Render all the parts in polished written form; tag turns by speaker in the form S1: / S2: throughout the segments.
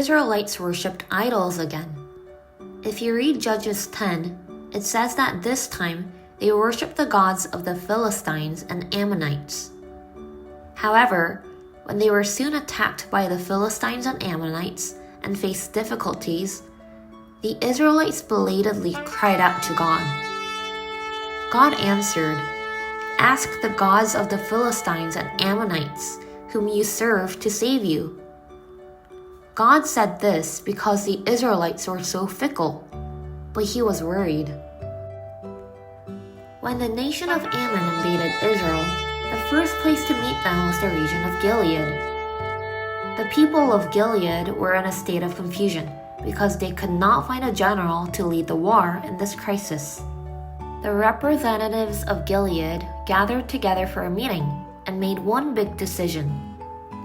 S1: Israelites worshipped idols again. If you read Judges 10, it says that this time they worshipped the gods of the Philistines and Ammonites. However, when they were soon attacked by the Philistines and Ammonites and faced difficulties, the Israelites belatedly cried out to God. God answered, "Ask the gods of the Philistines and Ammonites, whom you serve, to save you." God said this because the Israelites were so fickle, but he was worried. When the nation of Ammon invaded Israel, the first place to meet them was the region of Gilead. The people of Gilead were in a state of confusion because they could not find a general to lead the war in this crisis. The representatives of Gilead gathered together for a meeting and made one big decision.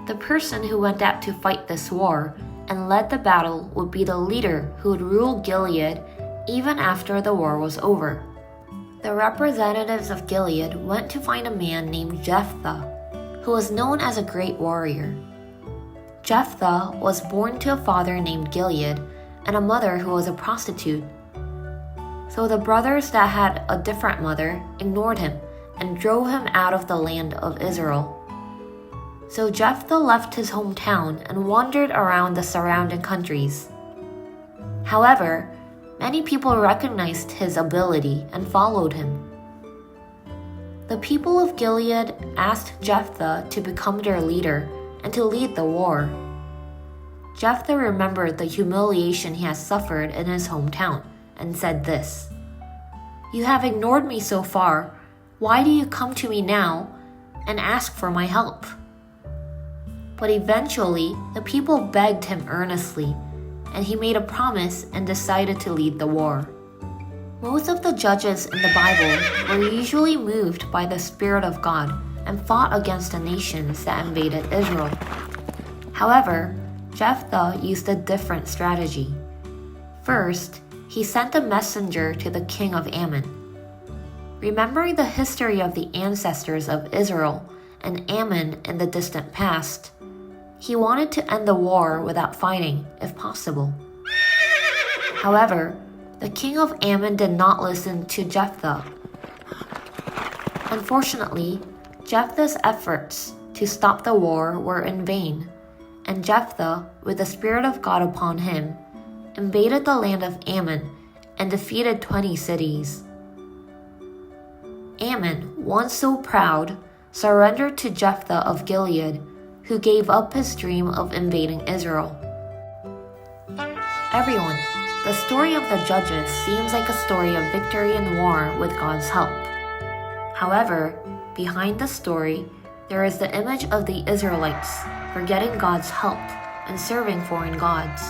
S1: The person who went out to fight this war and led the battle would be the leader who would rule Gilead even after the war was over. The representatives of Gilead went to find a man named Jephthah, who was known as a great warrior. Jephthah was born to a father named Gilead and a mother who was a prostitute. So the brothers that had a different mother ignored him and drove him out of the land of Israel. So Jephthah left his hometown and wandered around the surrounding countries. However, many people recognized his ability and followed him. The people of Gilead asked Jephthah to become their leader and to lead the war. Jephthah remembered the humiliation he had suffered in his hometown and said this, "You have ignored me so far. Why do you come to me now and ask for my help?" But eventually, the people begged him earnestly, and he made a promise and decided to lead the war. Most of the judges in the Bible were usually moved by the Spirit of God and fought against the nations that invaded Israel. However, Jephthah used a different strategy. First, he sent a messenger to the king of Ammon. Remembering the history of the ancestors of Israel and Ammon in the distant past, he wanted to end the war without fighting, if possible. However, the king of Ammon did not listen to Jephthah. Unfortunately, Jephthah's efforts to stop the war were in vain, and Jephthah, with the Spirit of God upon him, invaded the land of Ammon and defeated 20 cities. Ammon, once so proud, surrendered to Jephthah of Gilead, who gave up his dream of invading Israel. Everyone, the story of the Judges seems like a story of victory in war with God's help. However, behind the story, there is the image of the Israelites forgetting God's help and serving foreign gods.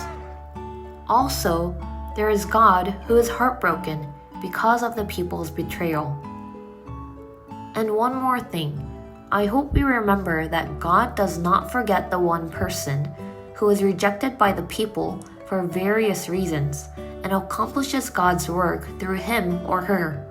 S1: Also, there is God who is heartbroken because of the people's betrayal. And one more thing, I hope we remember that God does not forget the one person who is rejected by the people for various reasons and accomplishes God's work through him or her.